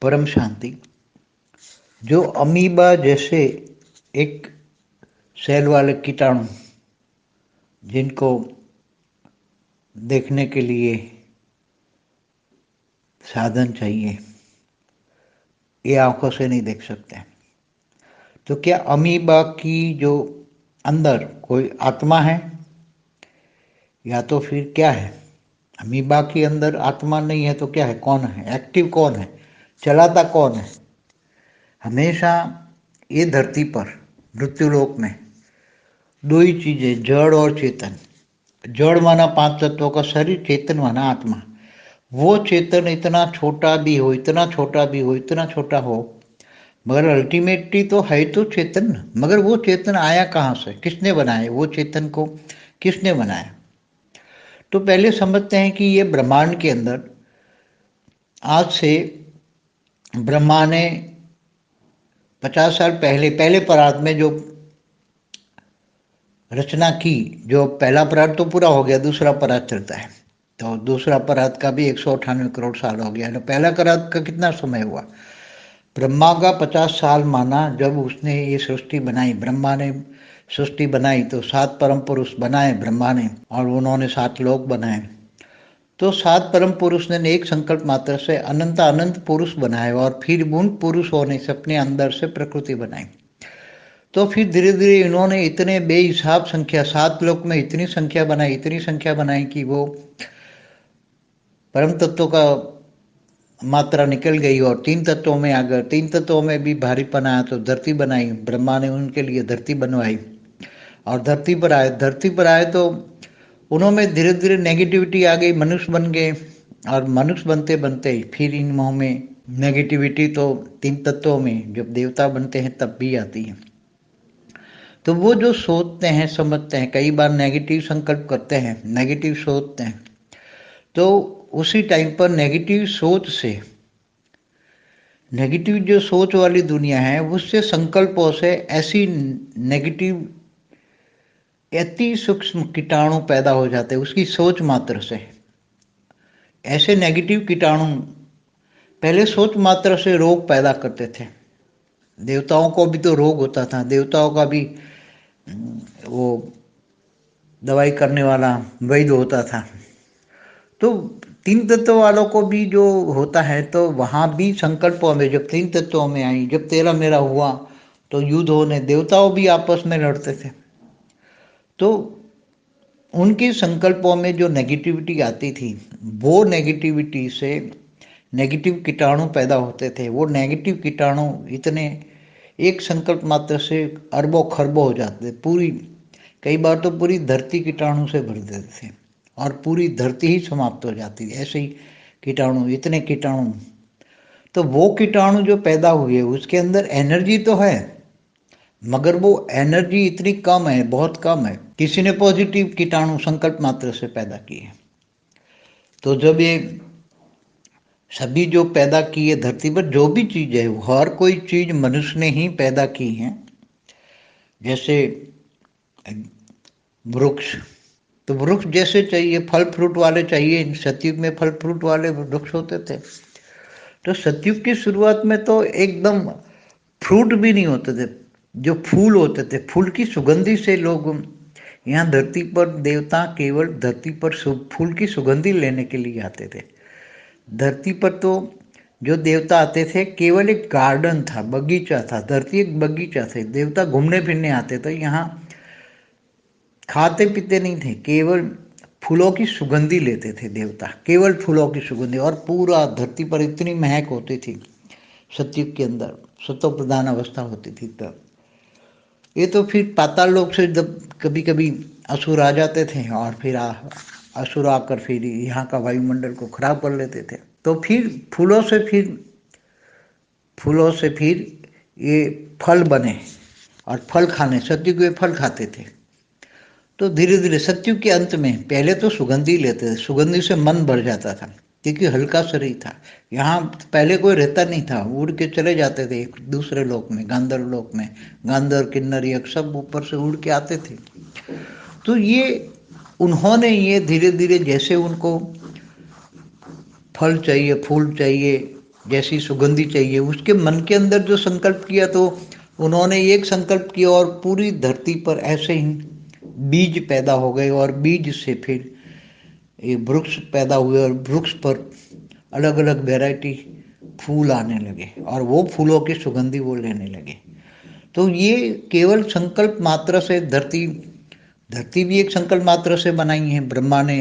परम शांति। जो अमीबा जैसे एक सेल वाले कीटाणु जिनको देखने के लिए साधन चाहिए, ये आंखों से नहीं देख सकते। तो क्या अमीबा की जो अंदर कोई आत्मा है, या तो फिर क्या है? अमीबा के अंदर आत्मा नहीं है तो क्या है? कौन है? एक्टिव कौन है? चलाता कौन है? हमेशा ये धरती पर मृत्युलोक में दो ही चीजें, जड़ और चेतन। जड़ माना पांच तत्वों का शरीर, चेतन माना आत्मा। वो चेतन इतना छोटा भी हो, इतना छोटा भी हो, इतना छोटा हो, मगर अल्टीमेटली तो है तो चेतन। मगर वो चेतन आया कहाँ से? किसने बनाया? वो चेतन को किसने बनाया? तो पहले समझते हैं कि ये ब्रह्मांड के अंदर आज से ब्रह्मा ने 50 साल पहले पहले परात में जो रचना की, जो पहला परात तो पूरा हो गया, दूसरा परात चलता है, तो दूसरा परात का भी 198 करोड़ साल हो गया। तो पहला परात का कितना समय हुआ? ब्रह्मा का 50 साल माना जब उसने ये सृष्टि बनाई। ब्रह्मा ने सृष्टि बनाई तो 7 परम पुरुष बनाए ब्रह्मा ने, और उन्होंने 7 लोक बनाए। तो 7 परम पुरुष ने एक संकल्प मात्र से अनंत अनंत पुरुष बनाए, और फिर उन पुरुषों ने अपने अंदर से प्रकृति बनाई। तो फिर धीरे धीरे इन्होंने इतने बेहिसाब संख्या, 7 लोक में इतनी संख्या बनाई, इतनी संख्या बनाई कि वो परम तत्वों का मात्रा निकल गई और 3 तत्वों में आ गए। 3 तत्वों में भी भारीपन आया तो धरती बनाई। ब्रह्मा ने उनके लिए धरती बनवाई और धरती पर आए। धरती पर आए तो उन्होंने धीरे धीरे नेगेटिविटी आ गई, मनुष्य बन गए। और मनुष्य बनते बनते फिर इन मुँह में नेगेटिविटी तो 3 तत्वों में जब देवता बनते हैं तब भी आती है। तो वो जो सोचते हैं, समझते हैं, कई बार नेगेटिव संकल्प करते हैं, नेगेटिव सोचते हैं, तो उसी टाइम पर नेगेटिव सोच से, नेगेटिव जो सोच वाली दुनिया है उससे, संकल्पों से ऐसी नेगेटिव अति सूक्ष्म कीटाणु पैदा हो जाते हैं उसकी सोच मात्र से। ऐसे नेगेटिव कीटाणु पहले सोच मात्र से रोग पैदा करते थे। देवताओं को भी तो रोग होता था, देवताओं का भी वो दवाई करने वाला वैद्य होता था। तो 3 तत्व वालों को भी जो होता है, तो वहाँ भी संकल्पों में जब 3 तत्वों में आई, जब तेरा मेरा हुआ तो युद्ध होने, देवताओं भी आपस में लड़ते थे। तो उनके संकल्पों में जो नेगेटिविटी आती थी, वो नेगेटिविटी से नेगेटिव कीटाणु पैदा होते थे। वो नेगेटिव कीटाणु इतने, एक संकल्प मात्र से अरबों खरबों हो जाते थे। पूरी, कई बार तो पूरी धरती कीटाणु से भर देते थे और पूरी धरती ही समाप्त हो जाती थी। ऐसे ही कीटाणु, इतने कीटाणु। तो वो कीटाणु जो पैदा हुए उसके अंदर एनर्जी तो है, मगर वो एनर्जी इतनी कम है, बहुत कम है। किसी ने पॉजिटिव कीटाणु संकल्प मात्र से पैदा किए। तो जब ये सभी जो पैदा किए धरती पर, जो भी चीज है, हर कोई चीज मनुष्य ने ही पैदा की है। जैसे वृक्ष, तो वृक्ष जैसे चाहिए, फल फ्रूट वाले चाहिए। सतयुग में फल फ्रूट वाले वृक्ष होते थे। तो सतयुग की शुरुआत में तो एकदम फ्रूट भी नहीं होते थे, जो फूल होते थे, फूल की सुगंधी से लोग यहाँ धरती पर, देवता केवल धरती पर फूल की सुगंधी लेने के लिए आते थे। धरती पर तो जो देवता आते थे केवल एक गार्डन था, बगीचा था, धरती एक बगीचा थे। देवता घूमने फिरने आते थे, यहाँ खाते पीते नहीं थे, केवल फूलों की सुगंधी लेते थे देवता, केवल फूलों की सुगंधी। और पूरा धरती पर इतनी महक होती थी सतयुग के अंदर, सतो प्रधान अवस्था होती थी। तब ये तो फिर पाताल लोक से जब कभी कभी असुर आ जाते थे, और फिर असुर आकर फिर यहाँ का वायुमंडल को खराब कर लेते थे। तो फिर फूलों से फिर ये फल बने, और फल खाने, सतयुग में फल खाते थे। तो धीरे धीरे सतयुग के अंत में, पहले तो सुगंधी लेते थे, सुगंधी से मन भर जाता था क्योंकि हल्का शरीर था। यहाँ पहले कोई रहता नहीं था, उड़ के चले जाते थे एक दूसरे लोक में, गांधर्व लोक में। गांधर्व किन्नर यक्ष सब ऊपर से उड़ के आते थे। तो ये उन्होंने ये धीरे धीरे, जैसे उनको फल चाहिए, फूल चाहिए, जैसी सुगंधी चाहिए। उसके मन के अंदर जो संकल्प किया, तो उन्होंने एक संकल्प किया और पूरी धरती पर ऐसे ही बीज पैदा हो गए, और बीज से फिर ये वृक्ष पैदा हुए, और वृक्ष पर अलग अलग वैरायटी फूल आने लगे, और वो फूलों की सुगंधी वो लेने लगे। तो ये केवल संकल्प मात्र से धरती धरती भी एक संकल्प मात्र से बनाई है। ब्रह्मा ने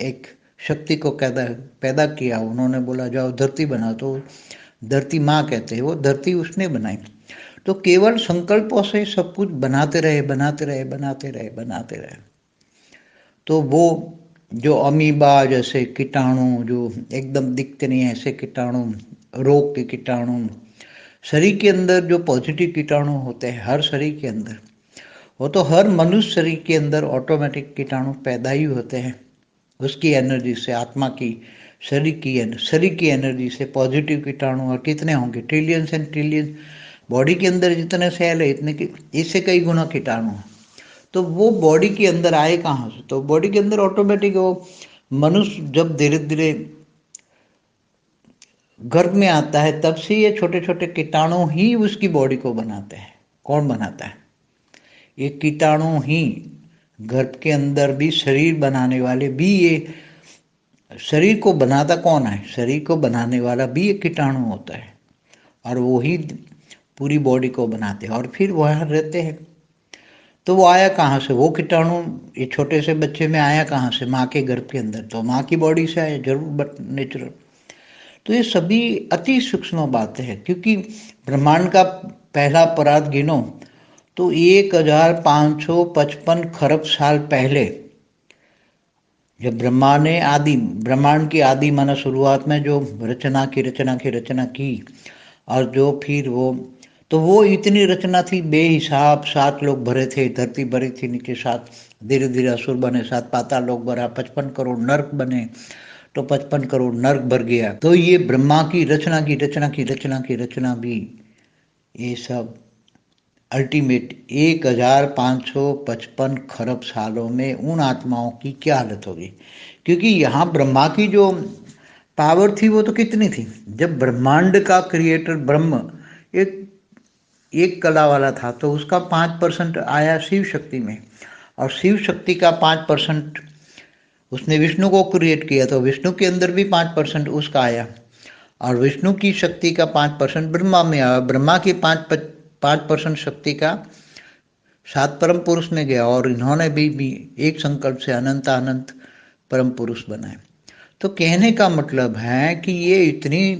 एक शक्ति को पैदा किया, उन्होंने बोला जाओ धरती बना, तो धरती माँ कहते हैं, वो धरती उसने बनाई। तो केवल संकल्पों से सब कुछ बनाते रहे, बनाते रहे, बनाते रहे, बनाते रहे। तो वो जो अमीबा जैसे कीटाणु जो एकदम दिखते नहीं, ऐसे कीटाणु, रोग के कीटाणु, शरीर के अंदर जो पॉजिटिव कीटाणु होते हैं हर शरीर के अंदर, वो तो हर मनुष्य शरीर के अंदर ऑटोमेटिक कीटाणु पैदा ही होते हैं उसकी एनर्जी से, आत्मा की, शरीर की एनर्जी से पॉजिटिव कीटाणु। और कितने होंगे, ट्रिलियंस एंड ट्रिलियंस। बॉडी के अंदर जितने सेल है इतने की, इससे कई गुना कीटाणु हैं। तो वो बॉडी के अंदर आए कहाँ से, तो बॉडी के अंदर ऑटोमेटिक वो मनुष्य जब धीरे धीरे गर्भ में आता है, तब से ये छोटे छोटे कीटाणु ही उसकी बॉडी को बनाते हैं। कौन बनाता है? ये कीटाणु ही। गर्भ के अंदर भी शरीर बनाने वाले भी ये, शरीर को बनाता कौन है? शरीर को बनाने वाला भी एक कीटाणु होता है, और वो ही पूरी बॉडी को बनाते हैं, और फिर वहाँ रहते हैं। तो वो आया कहाँ से वो कीटाणु, ये छोटे से बच्चे में आया कहाँ से? माँ के गर्भ के अंदर, तो माँ की बॉडी से आया जरूर, बट नेचुरल। तो ये सभी अति सूक्ष्म बातें हैं, क्योंकि ब्रह्मांड का पहला परात गिनो तो 1555 खरब साल पहले, जब ब्रह्मा ने ब्रह्मांड की आदि माना शुरुआत में जो रचना की, और जो फिर वो इतनी रचना थी बेहिसाब। 7 लोग भरे थे, धरती भरी थी, नीचे 7 धीरे धीरे असुर बने, 7 पाताल लोग भरा, 55 करोड़ नर्क बने, तो 55 करोड़ नर्क भर गया। तो ये ब्रह्मा की रचना भी, ये सब अल्टीमेट 1555 खरब सालों में उन आत्माओं की क्या हालत होगी। क्योंकि यहाँ ब्रह्मा की जो पावर थी वो तो कितनी थी, जब ब्रह्मांड का क्रिएटर ब्रह्म एक कला वाला था, तो उसका 5% आया शिव शक्ति में, और शिव शक्ति का 5% उसने विष्णु को क्रिएट किया, तो विष्णु के अंदर भी 5% उसका आया, और विष्णु की शक्ति का 5% ब्रह्मा में आया, ब्रह्मा की 5% शक्ति का 7 परम पुरुष में गया, और इन्होंने भी एक संकल्प से अनंत परम पुरुष बनाए। तो कहने का मतलब है कि ये इतनी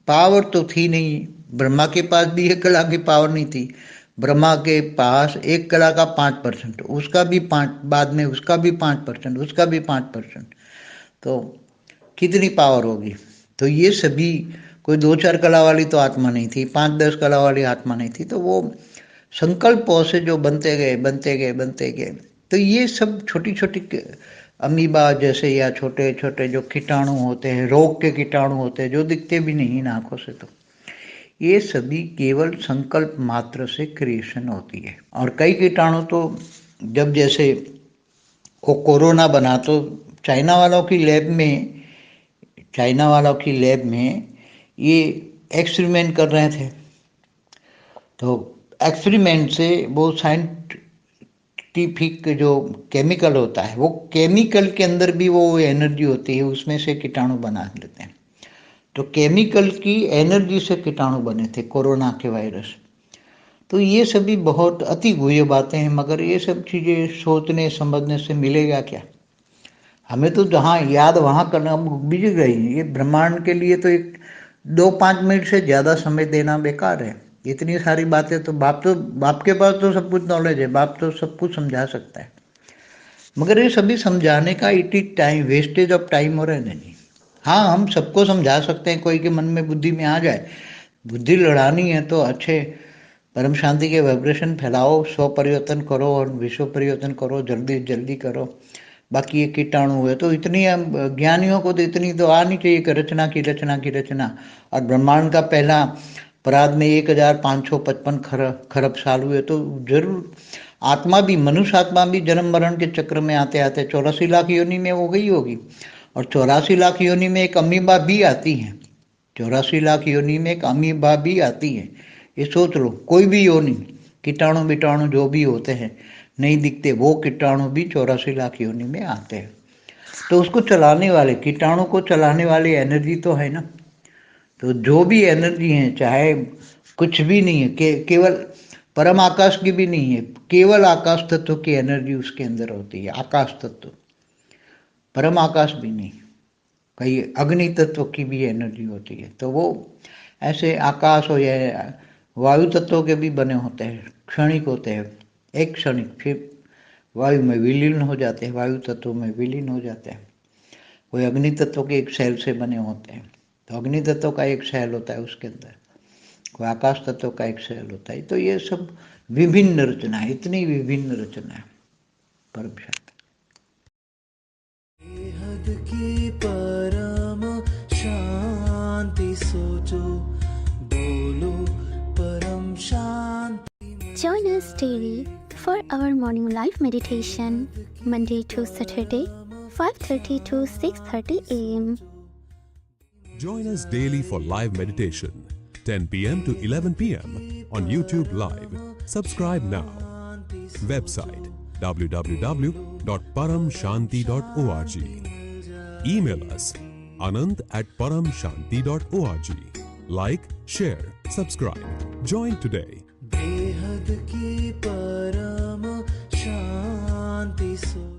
पावर तो थी नहीं, ब्रह्मा के पास भी 1 कला की पावर नहीं थी। ब्रह्मा के पास 1 कला का 5%, उसका भी 5, बाद में उसका भी 5%, उसका भी 5%, तो कितनी पावर होगी। तो ये सभी कोई 2-4 कला वाली तो आत्मा नहीं थी, 5-10 कला वाली आत्मा नहीं थी। तो वो संकल्पों से जो बनते गए, तो ये सब छोटी छोटी अमीबा जैसे, या छोटे छोटे जो कीटाणु होते हैं, रोग के कीटाणु होते हैं, जो दिखते भी नहीं आंखों से, तो ये सभी केवल संकल्प मात्र से क्रिएशन होती है। और कई कीटाणु तो जब जैसे वो कोरोना बना, तो चाइना वालों की लैब में ये एक्सपेरिमेंट कर रहे थे। तो एक्सपेरिमेंट से वो साइंटिफिक जो केमिकल होता है, वो केमिकल के अंदर भी वो एनर्जी होती है, उसमें से कीटाणु बना लेते हैं। तो केमिकल की एनर्जी से कीटाणु बने थे कोरोना के वायरस। तो ये सभी बहुत अति गुह्य बातें हैं, मगर ये सब चीज़ें सोचने समझने से मिलेगा क्या? हमें तो जहाँ याद वहाँ करना, हम बिजी गए हैं। ये ब्रह्मांड के लिए तो 2-5 मिनट से ज़्यादा समय देना बेकार है। इतनी सारी बातें तो बाप के पास तो सब कुछ नॉलेज है, बाप तो सब कुछ समझा सकता है, मगर ये सभी समझाने का it is time, wastage of time हो रहा है। नहीं, हाँ हम सबको समझा सकते हैं, कोई के मन में बुद्धि में आ जाए, बुद्धि लड़ानी है तो अच्छे परम शांति के वाइब्रेशन फैलाओ, स्व परिवर्तन करो और विश्व परिवर्तन करो, जल्दी जल्दी करो। बाकी ये कीटाणु हुए तो इतनी, ज्ञानियों को तो इतनी तो आनी चाहिए कि रचना। और ब्रह्मांड का पहला परात में 1555 खरब साल हुए, तो जरूर आत्मा भी, मनुष्य आत्मा भी जन्म मरण के चक्र में आते आते 84 लाख योनि में हो गई होगी, और 84 लाख योनि में एक अमीबा भी आती है। 84 लाख योनि में एक अमीबा भी आती है। ये सोच लो, कोई भी योनि, कीटाणु बिटाणु जो भी होते हैं नहीं दिखते, वो कीटाणु भी 84 लाख योनि में आते हैं। तो उसको चलाने वाले, कीटाणु को चलाने वाली एनर्जी तो है ना। तो जो भी एनर्जी है, चाहे कुछ भी नहीं है, केवल परम आकाश की भी नहीं है, केवल आकाश तत्व की एनर्जी उसके अंदर होती है। आकाश तत्व, परम आकाश भी नहीं, कहीं अग्नि तत्व की भी एनर्जी होती है। तो वो ऐसे आकाश हो या वायु तत्व के भी बने होते हैं, क्षणिक होते हैं, एक क्षणिक, फिर वायु में विलीन हो जाते हैं, वायु तत्व में विलीन हो जाते हैं। कोई अग्नि तत्व के एक सेल से बने होते हैं, तो अग्नि तत्व का एक सेल होता है उसके अंदर, कोई आकाश तत्व का एक सेल होता है। तो ये सब विभिन्न रचना है, इतनी विभिन्न रचना है परम शक्ति। बेहद की परम शांति सोचो, बोलो परम शांति। Join us daily for our morning live meditation, Monday to Saturday, 5:30 to 6:30 a.m. Join us daily for live meditation, 10 p.m. to 11 p.m. on YouTube Live. Subscribe now. Website www.paramshanti.org. Email us anant@paramshanti.org. Like, share, subscribe. Join today. बेहद की परम शांति सो